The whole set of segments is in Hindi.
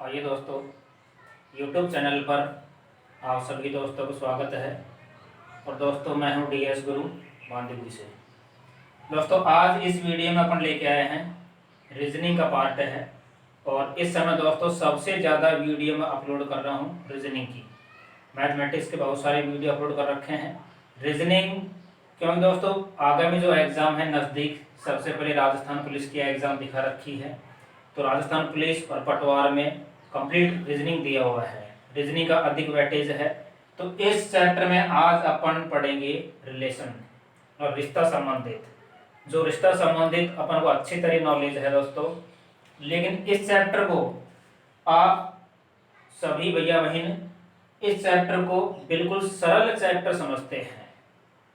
आइए दोस्तों, YouTube चैनल पर आप सभी दोस्तों को स्वागत है। और दोस्तों मैं हूं DS गुरु बांदीपुर से। दोस्तों आज इस वीडियो में अपन लेके आए हैं रीजनिंग का पार्ट है। और इस समय दोस्तों सबसे ज़्यादा वीडियो मैं अपलोड कर रहा हूं रीजनिंग की। मैथमेटिक्स के बहुत सारे वीडियो अपलोड कर रखे हैं। रीजनिंग क्योंकि दोस्तों आगामी जो एग्ज़ाम है नज़दीक, सबसे पहले राजस्थान पुलिस की एग्ज़ाम दिखा रखी है। तो राजस्थान पुलिस और पटवार में कंप्लीट रीजनिंग दिया हुआ है, रीजनिंग का अधिक वेटेज है। तो इस चैप्टर में आज अपन पढ़ेंगे रिलेशन और रिश्ता संबंधित। जो रिश्ता संबंधित अपन को अच्छी तरह नॉलेज है दोस्तों, लेकिन इस चैप्टर को आप सभी भैया बहन इस चैप्टर को बिल्कुल सरल चैप्टर समझते हैं।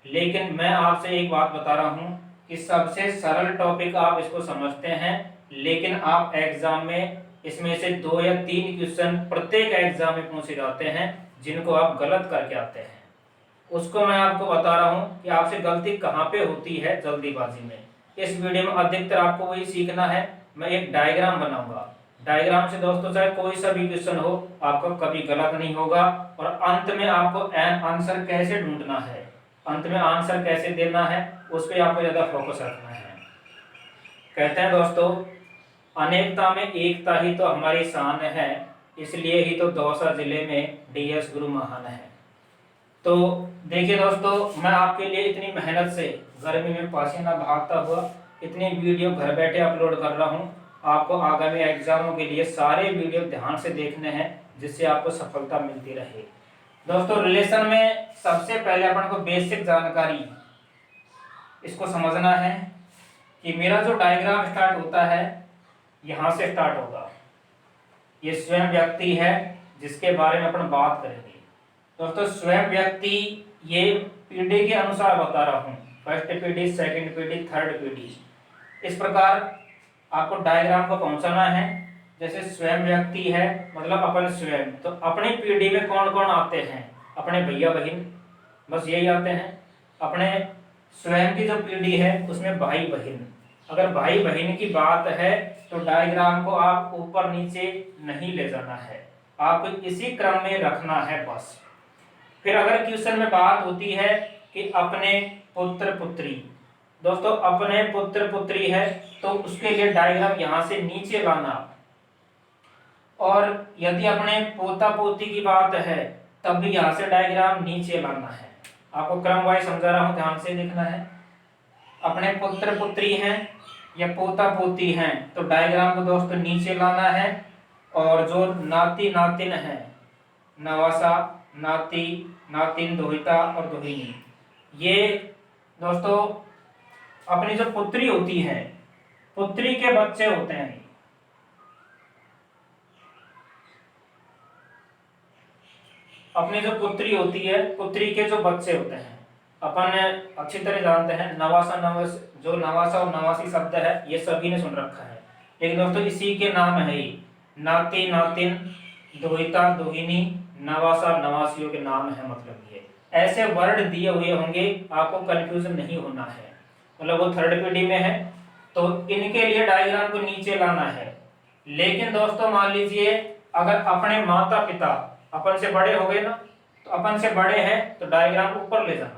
लेकिन मैं आपसे एक बात बता रहा हूं कि सबसे सरल टॉपिक आप इसको समझते हैं, लेकिन आप एग्जाम में इसमें से 2 या 3 क्वेश्चन प्रत्येक एग्जाम में पूछे जाते हैं जिनको आप गलत करके आते हैं। उसको मैं आपको बता रहा हूं कि आपसे गलती कहां पे होती है जल्दीबाजी में। इस वीडियो में अधिकतर आपको वही सीखना है। मैं एक डायग्राम बनाऊंगा, डायग्राम से दोस्तों चाहे कोई सा भी क्वेश्चन हो आपको कभी गलत नहीं होगा। और अंत में आपको आंसर कैसे ढूंढना है, अंत में आंसर कैसे देना है, उस पर आपको ज्यादा फोकस रखना है। कहते हैं दोस्तों अनेकता में एकता ही तो हमारी शान है, इसलिए ही तो दौसा जिले में DS गुरु महान है। तो देखिए दोस्तों, मैं आपके लिए इतनी मेहनत से गर्मी में पसीना बहाता हुआ इतनी वीडियो घर बैठे अपलोड कर रहा हूं। आपको आगामी एग्जामों के लिए सारे वीडियो ध्यान से देखने हैं जिससे आपको सफलता मिलती रहे। दोस्तों रिलेशन में सबसे पहले अपन को बेसिक जानकारी इसको समझना है कि मेरा जो डायग्राम स्टार्ट होता है यहां से स्टार्ट होगा। ये स्वयं व्यक्ति है जिसके बारे में अपन बात करेंगे। दोस्तों स्वयं व्यक्ति ये पीढ़ी के अनुसार बता रहा हूं, फर्स्ट पीढ़ी, सेकंड पीढ़ी, थर्ड पीढ़ी, इस प्रकार आपको डायग्राम को पहुंचाना है। जैसे स्वयं व्यक्ति है मतलब अपन स्वयं, तो अपनी पीढ़ी में कौन कौन आते हैं, अपने भैया बहन, बस यही आते हैं। अपने स्वयं की जो पीढ़ी है उसमें भाई बहन, अगर भाई बहन की बात है तो डायग्राम को आप ऊपर नीचे नहीं ले जाना है, आपको इसी क्रम में रखना है बस। फिर अगर क्वेश्चन में बात होती है कि अपने पुत्र पुत्री, दोस्तों अपने पुत्र पुत्री है तो उसके लिए डायग्राम यहां से नीचे लाना। और यदि अपने पोता पोती की बात है तब भी यहां से डायग्राम नीचे लाना है। आपको क्रम वाइज समझा रहा हूं, ध्यान से देखना है। अपने पुत्र पुत्री हैं या पोता पोती हैं तो डायग्राम को दोस्तों नीचे लाना है। और जो नाती नातिन है, नवासा, नाती, नातिन, दोहिता और दोहिनी, ये दोस्तों अपनी जो पुत्री होती है, पुत्री के बच्चे होते हैं। अपनी जो पुत्री होती है, पुत्री के जो बच्चे होते हैं, अपन अच्छी तरह जानते हैं नवासा नवास, जो नवासा और नवासी शब्द है ये सभी ने सुन रखा है। लेकिन दोस्तों इसी के नाम है ही नाती नातिन, दोहिता दोहिनी, नवासा नवासियों के नाम है। मतलब ये ऐसे वर्ड दिए हुए होंगे, आपको कंफ्यूजन नहीं होना है। मतलब वो थर्ड पीढ़ी में है तो इनके लिए डायग्राम को नीचे लाना है। लेकिन दोस्तों मान लीजिए अगर अपने माता पिता अपन से बड़े हो गए ना, तो अपन से बड़े हैं तो डायग्राम ऊपर ले जाना।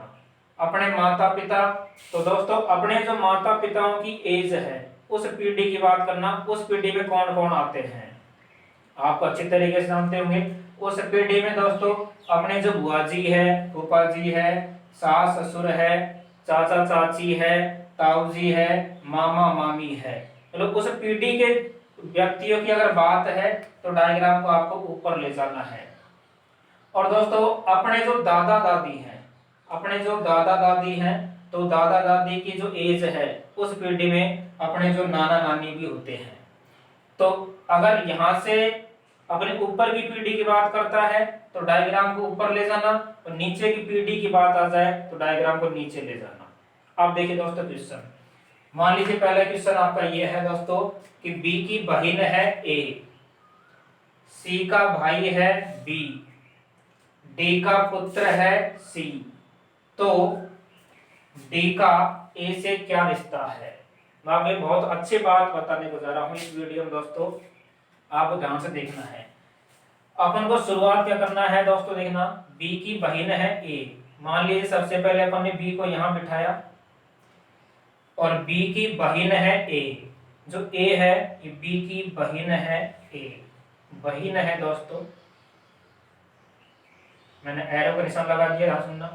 अपने माता पिता, तो दोस्तों अपने जो माता पिताओं की एज है उस पीढ़ी की बात करना, उस पीढ़ी में कौन कौन आते हैं आपको अच्छी तरीके से जानते होंगे। उस पीढ़ी में दोस्तों अपने जो बुआ जी है, फूफा जी है, सास ससुर है, चाचा चाची है, ताऊ जी है, मामा मामी है, मतलब उस पीढ़ी के व्यक्तियों की अगर बात है तो डायग्राम को आपको ऊपर ले जाना है। और दोस्तों अपने जो दादा दादी हैं, अपने जो दादा दादी हैं तो दादा दादी की जो एज है उस पीढ़ी में अपने जो नाना नानी भी होते हैं। तो अगर यहाँ से अपने ऊपर की पीढ़ी की बात करता है तो डायग्राम को ऊपर ले जाना, और नीचे की पीढ़ी की बात आ जाए तो डायग्राम को नीचे ले जाना। अब देखिए दोस्तों क्वेश्चन, मान लीजिए पहला क्वेश्चन आपका ये है दोस्तों कि B की बहन है A, C का भाई है B, D का पुत्र है C, तो D का A से क्या रिश्ता है। मैं आपको बहुत अच्छी बात बताने को जा रहा हूँ इस वीडियो में दोस्तों। आपको ध्यान से देखना है। अपन को शुरुआत क्या करना है दोस्तों, देखना बी की बहिन है ए। मान लीजिए सबसे पहले अपन ने बी को यहां बिठाया और बी की बहिन है ए। जो ए है ये बी की बहिन है ए, बहिन है दोस्तों। मैंने एरो का निशान लगा दिया, ध्यान सुनना।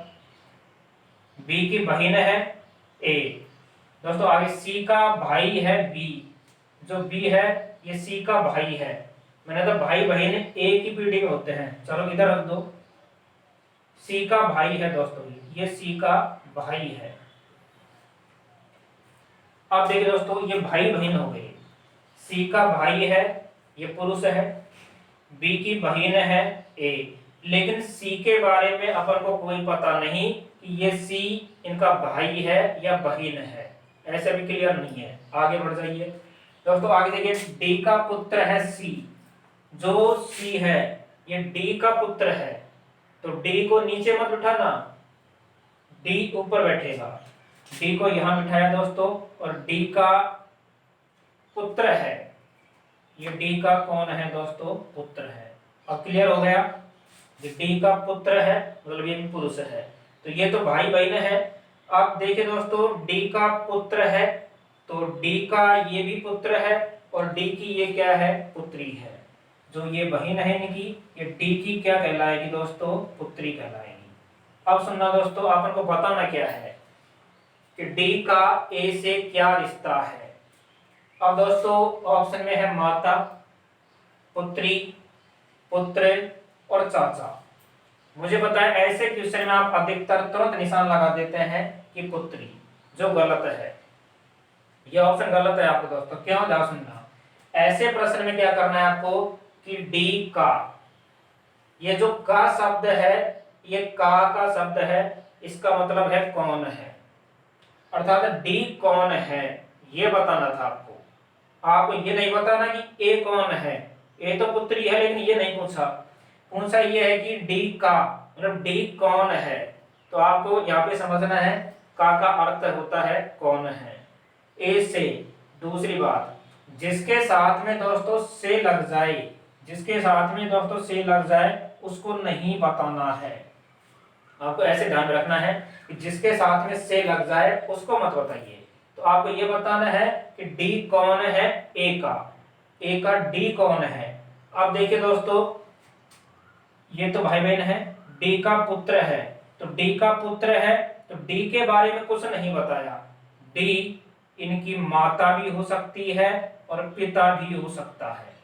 बी की बहिन है ए दोस्तों। आगे सी का भाई है बी। जो बी है ये सी का भाई है। मैंने तो भाई बहन एक ही पीढ़ी में होते हैं, चलो इधर रख दो। सी का भाई है दोस्तों, ये सी का भाई है। अब देखिए दोस्तों ये भाई बहन हो गए। सी का भाई है, ये पुरुष है। बी की बहन है ए। लेकिन सी के बारे में अपन को कोई पता नहीं कि ये सी इनका भाई है या बहन है, ऐसे भी क्लियर नहीं है। आगे बढ़ जाइए दोस्तों। आगे देखिए डी का पुत्र है सी। जो सी है ये डी का पुत्र है, तो डी को नीचे मत बिठाना, डी ऊपर बैठेगा। डी को यहां बिठाया दोस्तों और डी का पुत्र है। ये डी का कौन है दोस्तों, पुत्र है। अब क्लियर हो गया, ये डी का पुत्र है मतलब ये भी पुरुष है, तो ये तो भाई बहन है। अब देखिए दोस्तों डी का पुत्र है तो डी का ये भी पुत्र है और डी की ये क्या है, पुत्री है। जो ये बहन है इनकी, ये डी की क्या कहलाएगी दोस्तों, पुत्री कहलाएगी। अब सुनना दोस्तों, अपन को बताना क्या है कि डी का ए से क्या रिश्ता है। अब दोस्तों ऑप्शन में है माता, पुत्री, पुत्र और चाचा। मुझे पता है ऐसे क्वेश्चन में आप अधिकतर तुरंत निशान लगा देते हैं कि पुत्री, जो गलत है। यह ऑप्शन गलत है आपको दोस्तों। क्यों, ध्यान सुनना। ऐसे प्रश्न में क्या करना है आपको कि डी का, ये जो का शब्द है ये का शब्द है, इसका मतलब है कौन है, अर्थात डी कौन है ये बताना था आपको। आपको ये नहीं बताना कि ए कौन है। ए तो पुत्री है लेकिन ये नहीं पूछा। पूछा ये है कि डी का मतलब डी कौन है। तो आपको यहाँ पे समझना है का अर्थ होता है कौन है। ए से, दूसरी बात जिसके साथ में दोस्तों से लग जाए, जिसके साथ में दोस्तों से लग जाए उसको नहीं बताना है। आपको ऐसे ध्यान रखना है कि जिसके साथ में से लग जाए उसको मत बताइए। तो आपको ये बताना है कि डी कौन है, ए का डी कौन है। अब देखिए दोस्तों ये तो भाई बहन है, डी का पुत्र है, तो डी का पुत्र है तो डी के बारे में कुछ नहीं बताया। डी इनकी माता भी हो सकती है और पिता भी हो सकता है।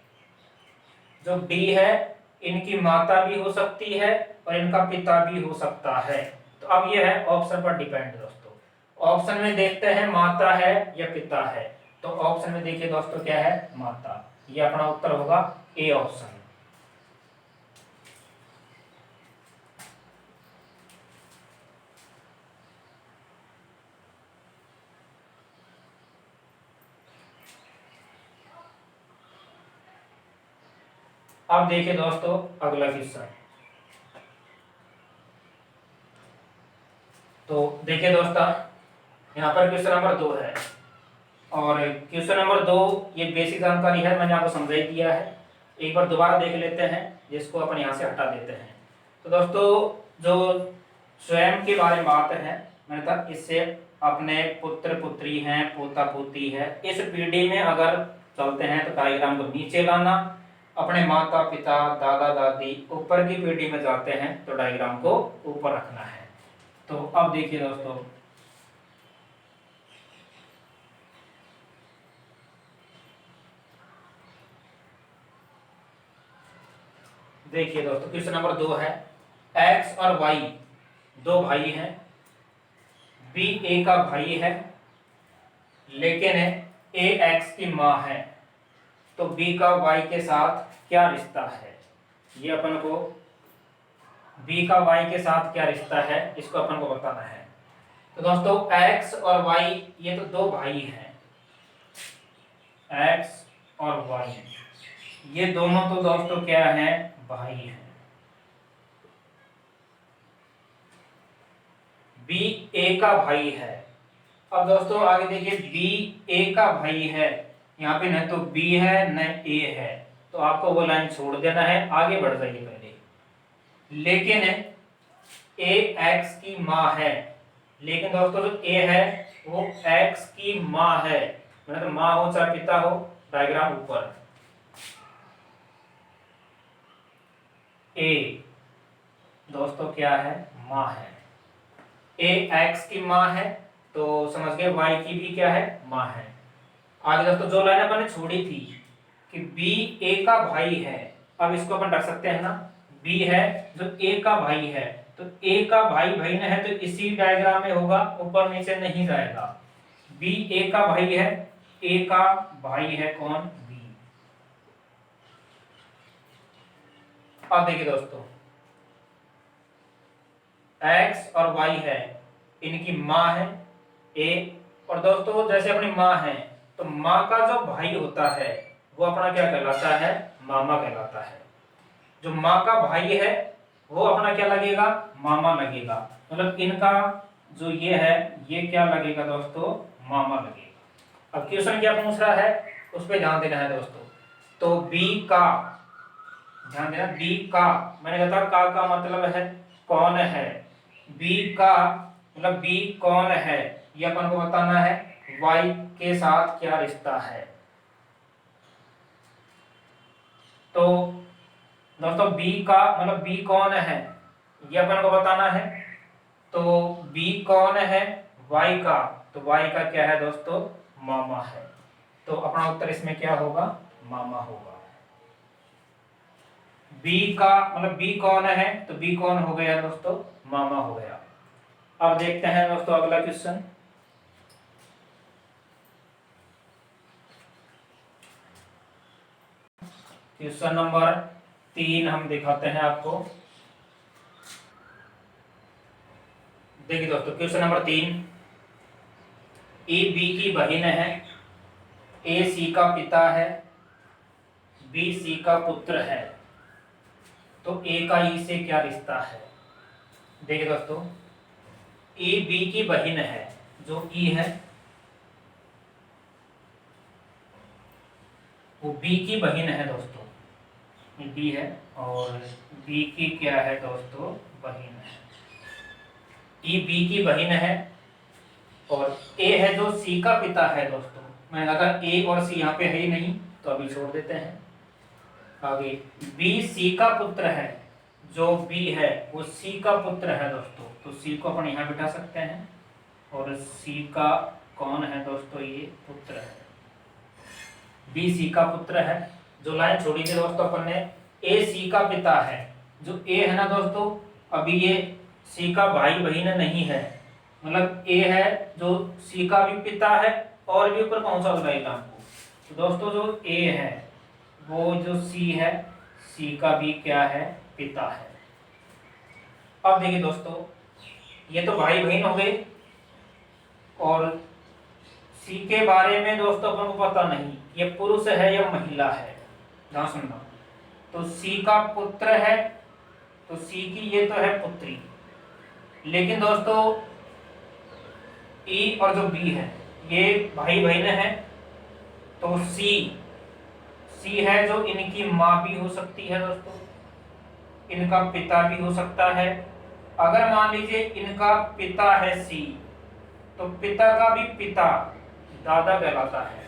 जो डी है इनकी माता भी हो सकती है और इनका पिता भी हो सकता है। तो अब ये है ऑप्शन पर डिपेंड दोस्तों। ऑप्शन में देखते हैं माता है या पिता है, तो ऑप्शन में देखिए दोस्तों क्या है, माता। ये अपना उत्तर होगा ए ऑप्शन। अब देखिए दोस्तों अगला क्वेश्चन। तो देखिए दोस्तों यहाँ पर क्वेश्चन नंबर 2 है और क्वेश्चन नंबर 2 ये बेसिक जानकारी है, मैंने आपको समझा ही दिया है। एक बार दोबारा देख लेते हैं जिसको अपन यहाँ से हटा देते हैं। तो दोस्तों जो स्वयं के बारे में बात है, मैंने कहा इससे अपने पुत्र पुत्री हैं, पोता पोती है, इस पीढ़ी में अगर चलते हैं तो डायग्राम को नीचे लाना। अपने माता पिता दादा दादी ऊपर की पीढ़ी में जाते हैं तो डायग्राम को ऊपर रखना है। तो अब देखिए दोस्तों देखिए दोस्तों क्वेश्चन नंबर 2 है, एक्स और वाई दो भाई हैं। बी ए का भाई है लेकिन ए एक्स की माँ है, तो बी का वाई के साथ क्या रिश्ता है। ये अपन को बी का वाई के साथ क्या रिश्ता है इसको अपन को बताना है। तो दोस्तों एक्स और वाई ये तो दो भाई हैं, एक्स और वाई ये दोनों तो दोस्तों क्या हैं, भाई हैं। बी ए का भाई है। अब दोस्तों आगे देखिए बी ए का भाई है, यहाँ पे न तो बी है न ए है, तो आपको वो लाइन छोड़ देना है, आगे बढ़ जाइए पहले। लेकिन ए एक्स की माँ है, लेकिन दोस्तों जो ए है वो एक्स की माँ है, मतलब माँ हो चाहे पिता हो, डायग्राम ऊपर। ए दोस्तों क्या है, माँ है। ए एक्स की माँ है तो समझ गए वाई की भी क्या है, माँ है। आगे दोस्तों जो लाइन अपन ने छोड़ी थी कि बी ए का भाई है, अब इसको अपन रख सकते हैं ना, बी है जो ए का भाई है, तो ए का भाई बहन है तो इसी डायग्राम में होगा, ऊपर नीचे नहीं जाएगा। बी ए का भाई है, ए का भाई है कौन, बी। अब देखिए दोस्तों एक्स और वाई है, इनकी माँ है ए, और दोस्तों जैसे अपनी माँ है तो माँ का जो भाई होता है वो अपना क्या कहलाता है, मामा कहलाता है। जो माँ का भाई है वो अपना क्या लगेगा, मामा लगेगा, मतलब इनका जो ये है ये क्या लगेगा दोस्तों, मामा लगेगा। अब क्वेश्चन क्या पूछ रहा है उस पर ध्यान देना है दोस्तों। तो बी का, ध्यान देना, बी का मैंने कहा था का मतलब है कौन है, बी का मतलब बी कौन है, ये अपन को बताना है वाई के साथ क्या रिश्ता है। तो दोस्तों बी का मतलब बी कौन है ये अपन को बताना है। तो बी कौन है, वाई का, तो वाई का क्या है दोस्तों, मामा है। तो अपना उत्तर इसमें क्या होगा, मामा होगा। बी का मतलब बी कौन है, तो बी कौन हो गया दोस्तों, मामा हो गया। अब देखते हैं दोस्तों अगला क्वेश्चन। क्वेश्चन नंबर 3 हम दिखाते हैं आपको। देखिए दोस्तों क्वेश्चन नंबर 3, ए बी की बहन है, ए सी का पिता है, बी सी का पुत्र है, तो ए का ई से क्या रिश्ता है। देखिए दोस्तों ए बी की बहन है, जो ई है वो बी की बहन है दोस्तों, ये बी है और बी की क्या है दोस्तों, बहन है। ई बी की बहन है और ए है जो सी का पिता है दोस्तों। मैंने कहा ए और सी यहाँ पे है ही नहीं तो अभी छोड़ देते हैं। आगे बी सी का पुत्र है, जो बी है वो सी का पुत्र है दोस्तों, तो सी को अपन यहाँ बिठा सकते हैं और सी का कौन है दोस्तों, ये पुत्र है, बी सी का पुत्र है। जो लाइन छोड़ी थी दोस्तों अपन ने, ए सी का पिता है, जो ए है ना दोस्तों, अभी ये सी का भाई बहन नहीं है, मतलब ए है जो सी का भी पिता है और भी ऊपर पहुंचा होगा एग्जाम को। तो दोस्तों जो ए है वो जो सी है, सी का भी क्या है, पिता है। अब देखिए दोस्तों ये तो भाई बहन हो गए और सी के बारे में दोस्तों अपन को पता नहीं ये पुरुष है या महिला है, ध्यान सुनना। तो सी का पुत्र है तो सी की ये तो है पुत्री, लेकिन दोस्तों ई और जो बी है ये भाई बहन है, तो सी है जो इनकी माँ भी हो सकती है दोस्तों, इनका पिता भी हो सकता है। अगर मान लीजिए इनका पिता है सी, तो पिता का भी पिता दादा कहलाता है,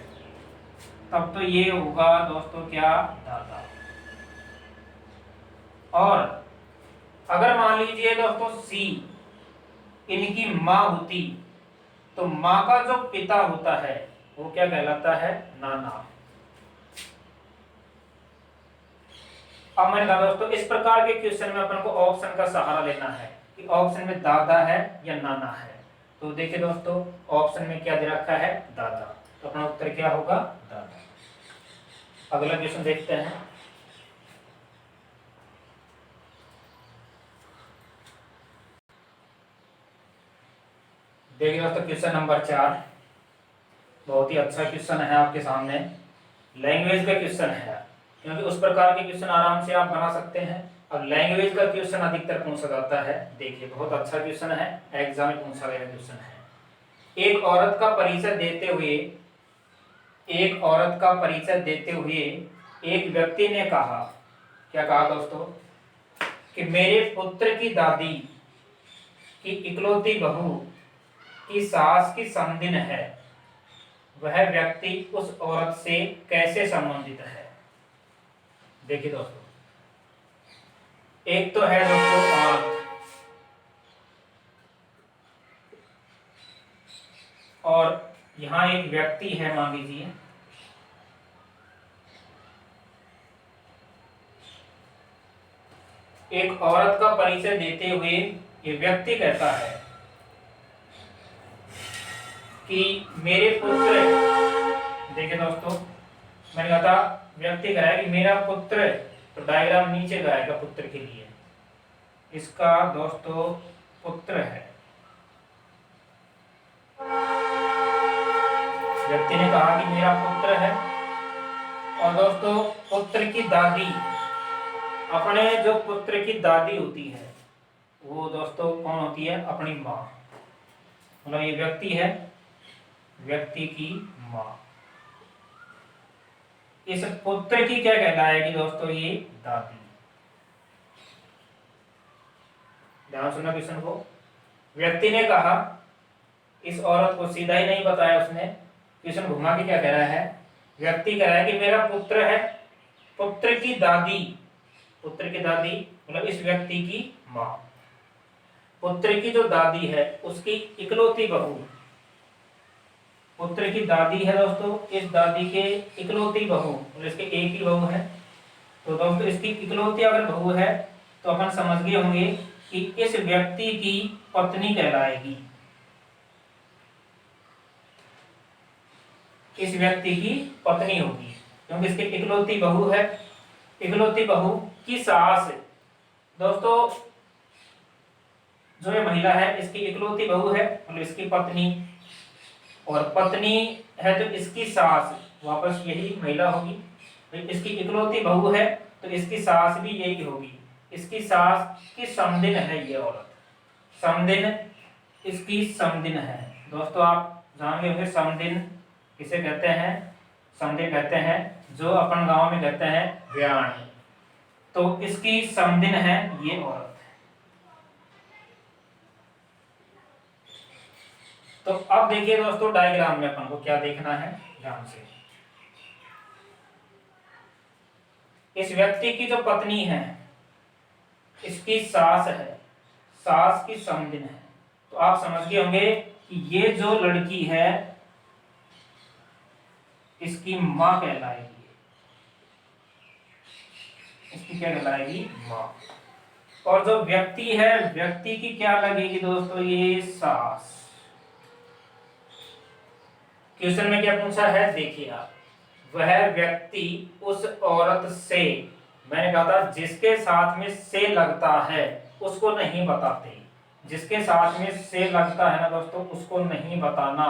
तब तो ये होगा दोस्तों क्या, दादा। और अगर मान लीजिए दोस्तों सी इनकी माँ होती, तो माँ का जो पिता होता है वो क्या कहलाता है, नाना। अब मैंने कहा दोस्तों इस प्रकार के क्वेश्चन में अपन को ऑप्शन का सहारा लेना है कि ऑप्शन में दादा है या नाना है। तो देखिए दोस्तों ऑप्शन में क्या दे रखा है, दादा, तो अपना उत्तर क्या होगा, दादा। अगला क्वेश्चन देखते हैं। देखिए दोस्तों क्वेश्चन नंबर 4 बहुत ही अच्छा क्वेश्चन है आपके सामने, लैंग्वेज का क्वेश्चन है, क्योंकि उस प्रकार के क्वेश्चन आराम से आप बना सकते हैं। अब लैंग्वेज का क्वेश्चन अधिकतर पूछा जाता है। देखिए बहुत अच्छा क्वेश्चन है, एग्जाम में पूछा गया क्वेश्चन है। एक औरत का परिचय देते हुए एक व्यक्ति ने कहा, क्या कहा दोस्तों, कि मेरे पुत्र की दादी की इकलौती बहू की सास की समधिन है, वह व्यक्ति उस औरत से कैसे संबंधित है। देखिए दोस्तों, एक तो है दोस्तों औरत, और यहां एक व्यक्ति है, मान लीजिए। एक औरत का परिचय देते हुए ये व्यक्ति कहता है कि मेरे पुत्र, देखिए दोस्तों, मैंने कहा था व्यक्ति कह रहा है कि मेरा पुत्र, तो डायग्राम नीचे जाएगा पुत्र के लिए, इसका दोस्तों पुत्र है। व्यक्ति ने कहा कि मेरा पुत्र है, और दोस्तों पुत्र की दादी, अपने जो पुत्र की दादी होती है वो दोस्तों कौन होती है, अपनी माँ। मतलब ये व्यक्ति है, व्यक्ति की माँ। इस पुत्र की क्या कहलाएगी दोस्तों, ये दादी। ध्यान सुनना क्वेश्चन को। व्यक्ति ने कहा, इस औरत को सीधा ही नहीं बताया उसने, क्वेश्चन घुमा के क्या कह रहा है, व्यक्ति कह रहा है कि मेरा पुत्र है, पुत्र की दादी, पुत्र की दादी मतलब इस व्यक्ति की माँ, पुत्र की जो दादी है उसकी इकलौती बहू, पुत्र की दादी है दोस्तों, इस दादी के इकलौती बहू, मतलब इसके एक ही बहू है, तो दोस्तों इसकी इकलौती अगर बहू है तो अपन समझ गए होंगे कि इस व्यक्ति की पत्नी कहलाएगी, इस व्यक्ति की पत्नी होगी, क्योंकि इसकी इकलौती बहू है। इकलौती बहू की सास, दोस्तों जो ये महिला है इसकी इकलौती बहू है, मतलब इसकी पत्नी, और पत्नी है तो इसकी सास, वापस यही महिला होगी। तो इसकी इकलौती बहू है तो इसकी सास भी यही होगी, इसकी सास की समधिन है ये औरत, समधिन, इसकी समधिन है। दोस्तों आप जान गए होंगे समधिन किसे कहते हैं, समधिन कहते हैं जो अपन गांव में कहते हैं ब्याण, तो इसकी समधिन है ये औरत। तो अब देखिए दोस्तों डायग्राम में अपन को क्या देखना है ध्यान से। इस व्यक्ति की जो पत्नी है इसकी सास है, सास की समधिन है, तो आप समझ गए होंगे कि ये जो लड़की है इसकी मां कहलाएगी, इसकी क्या कहलाएगी, मां। और जो व्यक्ति है, व्यक्ति की क्या लगेगी दोस्तों, ये सास। क्वेश्चन में क्या पूछा है, देखिए आप, वह व्यक्ति उस औरत से, मैंने कहा था जिसके साथ में से लगता है उसको नहीं बताते, जिसके साथ में से लगता है ना दोस्तों उसको नहीं बताना,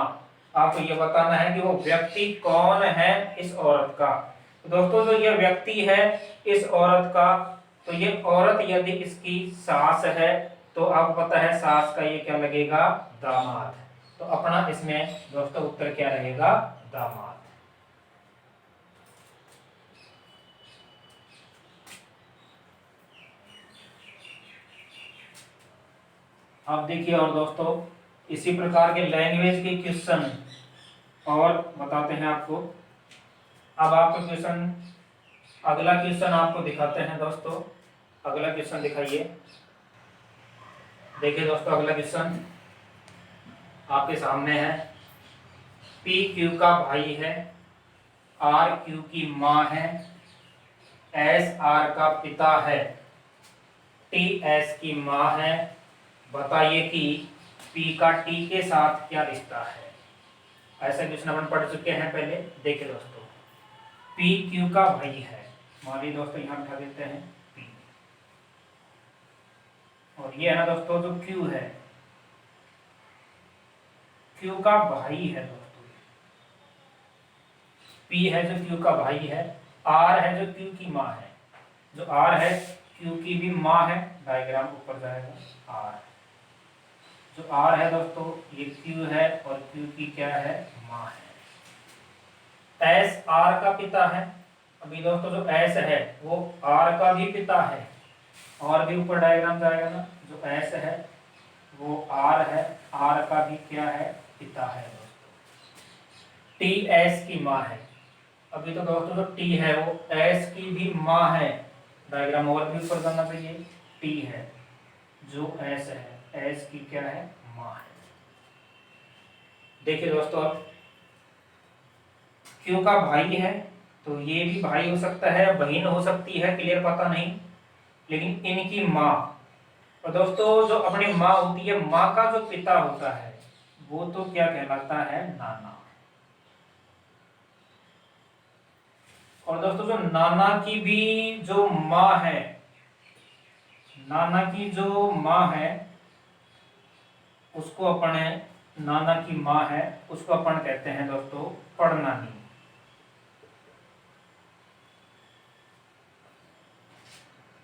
आपको ये बताना है कि वो व्यक्ति कौन है इस औरत का। तो दोस्तों जो ये व्यक्ति है इस औरत का, तो ये औरत यदि इसकी सास है तो आपको पता है सास का ये क्या लगेगा, दामाद। तो अपना इसमें दोस्तों उत्तर क्या रहेगा, दामाद। अब देखिए और दोस्तों इसी प्रकार के लैंग्वेज के क्वेश्चन और बताते हैं आपको। अब आपको क्वेश्चन, अगला क्वेश्चन आपको दिखाते हैं दोस्तों, अगला क्वेश्चन दिखाइए। देखिए दोस्तों अगला क्वेश्चन आपके सामने है, पी क्यू का भाई है, आर क्यू की माँ है, एस आर का पिता है, टी एस की माँ है, बताइए कि पी का टी के साथ क्या रिश्ता है। ऐसा क्वेश्चन अपन पढ़ चुके हैं पहले। देखिए दोस्तों पी क्यू का भाई है, मान लीजिए दोस्तों यहाँ उठा देते हैं पी, और ये है ना दोस्तों जो क्यू है, क्यू का भाई है दोस्तों, पी है जो क्यू का भाई है, आर है जो क्यू की माँ है, जो आर है क्यू की भी माँ है, डायग्राम ऊपर जाएगा, आर जो आर है दोस्तों ये क्यू है और क्यू की क्या है, माँ है। एस आर का पिता है, अभी दोस्तों जो एस है वो आर का भी पिता है, और भी ऊपर डायग्राम जाएगा ना, जो एस है वो आर है, आर का भी क्या है, पिता है दोस्तों। टी एस की माँ है। अभी तो दोस्तों जो टी है वो एस की भी माँ है, डायग्राम और भी ऊपर करना चाहिए। टी है, जो एस है, एस की क्या है, माँ है। देखिए दोस्तों, अब क्यू का भाई है तो ये भी भाई हो सकता है, बहन हो सकती है, क्लियर पता नहीं, लेकिन इनकी माँ, और दोस्तों जो अपनी माँ होती है, माँ का जो पिता होता है वो तो क्या कहलाता है, नाना। और दोस्तों जो नाना की भी जो माँ है, नाना की जो माँ है उसको अपने, नाना की माँ है उसको अपन कहते हैं दोस्तों पड़नानी।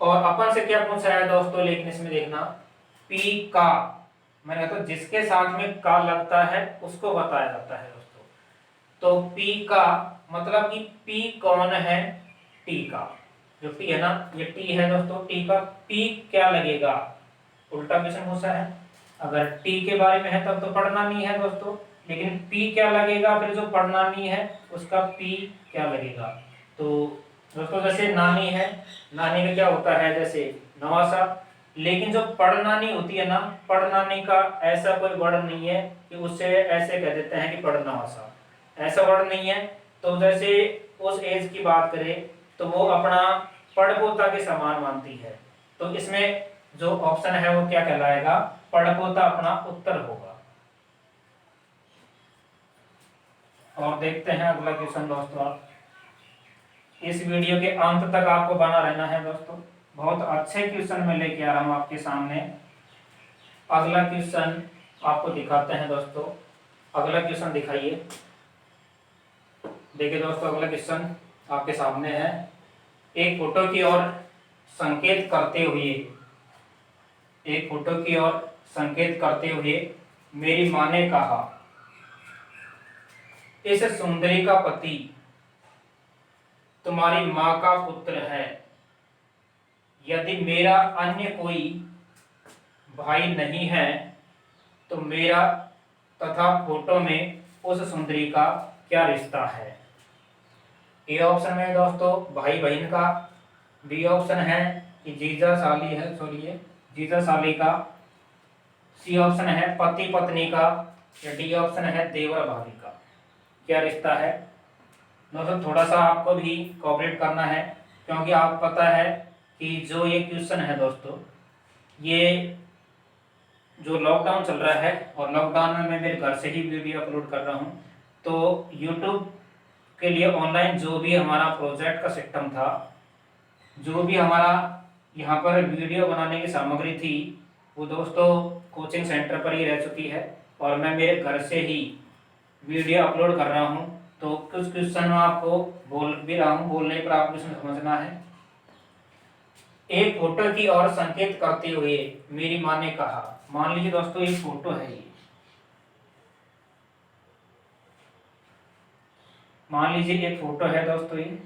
और अपन से क्या पूछा है दोस्तों, लेकिन इसमें देखना, पी का, मैंने कहा तो जिसके साथ में का लगता है उसको बताया जाता है दोस्तों। तो पी का मतलब कि पी कौन है, टी का, जो टी है ना, ये टी है दोस्तों, टी का पी क्या लगेगा, उल्टा क्वेश्चन पूछा है। अगर टी के बारे में है तब तो पढ़ना नहीं है दोस्तों, लेकिन पी क्या लगेगा, फिर जो पढ़ना नहीं है उसका पी क्या लगेगा। तो दोस्तों जैसे नानी है, नानी में क्या होता है, जैसे नवासा, लेकिन जो पढ़नानी होती है ना, पढ़नानी का ऐसा कोई वर्ड नहीं है कि उससे ऐसे कह देते हैं कि पढ़नवासा, ऐसा वर्ड नहीं है। तो जैसे उस एज की बात करें तो वो अपना पड़पोता के समान मानती है, तो इसमें जो ऑप्शन है वो क्या कहलाएगा, पड़पोता अपना उत्तर होगा। और देखते हैं अगला क्वेश्चन दोस्तों। इस वीडियो के अंत तक आपको बना रहना है दोस्तों, बहुत अच्छे क्वेश्चन में लेके आ रहा हूं आपके सामने। अगला क्वेश्चन आपको दिखाते हैं दोस्तों, अगला क्वेश्चन दिखाइए। देखिए दोस्तों, अगला क्वेश्चन आपके सामने है। एक फोटो की ओर संकेत करते हुए, एक फोटो की ओर संकेत करते हुए मेरी मां ने कहा, इस सुंदरी का पति तुम्हारी मां का पुत्र है। यदि मेरा अन्य कोई भाई नहीं है तो मेरा तथा फोटो में उस सुंदरी का क्या रिश्ता है। ए ऑप्शन में दोस्तों भाई बहन का, बी ऑप्शन है कि जीजा साली है, सॉरी जीजा साली का, सी ऑप्शन है पति पत्नी का, या डी ऑप्शन है देवर भाभी का। क्या रिश्ता है दोस्तों, थोड़ा सा आपको भी कोऑपरेट करना है, क्योंकि आपको पता है कि जो ये क्वेश्चन है दोस्तों, ये जो लॉकडाउन चल रहा है, और लॉकडाउन में मैं मेरे घर से ही वीडियो अपलोड कर रहा हूँ, तो यूट्यूब के लिए ऑनलाइन जो भी हमारा प्रोजेक्ट का सिस्टम था, जो भी हमारा यहाँ पर वीडियो बनाने की सामग्री थी, वो दोस्तों कोचिंग सेंटर पर ही रह चुकी है, और मैं मेरे घर से ही वीडियो अपलोड कर रहा हूँ। तो कुछ क्वेश्चन मैं आपको बोल भी रहा हूँ, बोलने पर आपको इसमें समझना है। एक फोटो की ओर संकेत करते हुए मेरी माँ ने कहा, मान लीजिए दोस्तों एक फोटो है, ये मान लीजिए एक फोटो है दोस्तों ये,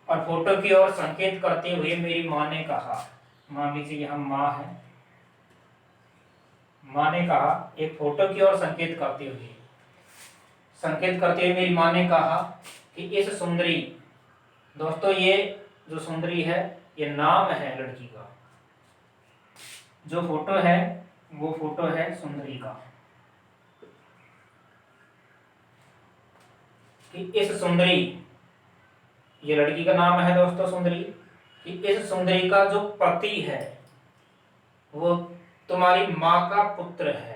और फोटो की ओर संकेत करते हुए मेरी माँ ने कहा, मान लीजिए यहाँ माँ है, माँ ने कहा, एक फोटो की ओर संकेत करते हुए, संकेत करते हुए मेरी माँ ने कहा कि इस सुंदरी, दोस्तों ये जो सुंदरी है ये नाम है लड़की का, जो फोटो है वो फोटो है सुंदरी का, कि इस सुंदरी, ये लड़की का नाम है दोस्तों सुंदरी, कि इस सुंदरी का जो पति है वो तुम्हारी माँ का पुत्र है।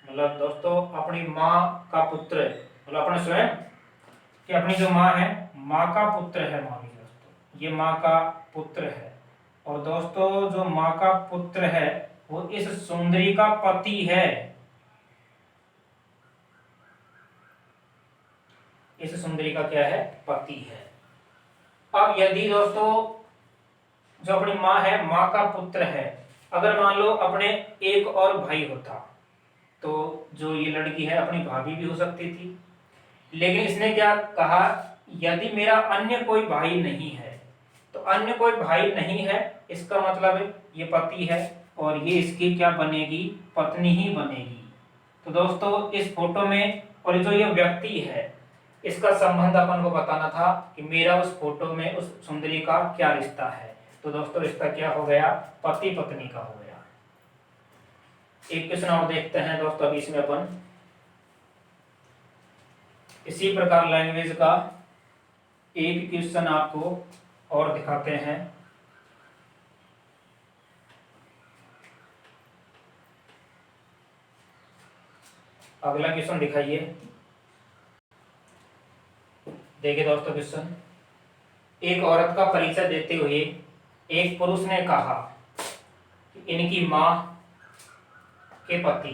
मतलब दोस्तों अपनी माँ का पुत्र, मतलब अपने स्वयं कि अपनी जो माँ है, माँ का पुत्र है, मान लीजिए दोस्तों ये माँ का पुत्र है, और दोस्तों जो माँ का पुत्र है वो इस सुंदरी का पति है, इस सुंदरी का क्या है, पति है। अब यदि दोस्तों जो अपनी माँ है, माँ का पुत्र है, अगर मान लो अपने एक और भाई होता तो जो ये लड़की है अपनी भाभी भी हो सकती थी, लेकिन इसने क्या कहा, यदि मेरा अन्य कोई भाई नहीं है, तो अन्य कोई भाई नहीं है इसका मतलब ये पति है और ये इसकी क्या बनेगी, पत्नी ही बनेगी। तो दोस्तों इस फोटो में और जो ये व्यक्ति है इसका संबंध अपन को बताना था कि मेरा उस फोटो में उस सुंदरी का क्या रिश्ता है। तो दोस्तों रिश्ता क्या हो गया, पति पत्नी का हो गया। एक क्वेश्चन और देखते हैं दोस्तों अभी इसमें अपन इसी प्रकार लैंग्वेज का एक क्वेश्चन आपको और दिखाते हैं। अगला क्वेश्चन दिखाइए। देखिए दोस्तों क्वेश्चन, एक औरत का परिचय देते हुए एक पुरुष ने कहा कि इनकी मां के पति।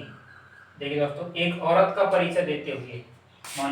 देखिए दोस्तों एक औरत का परिचय देते हुए मान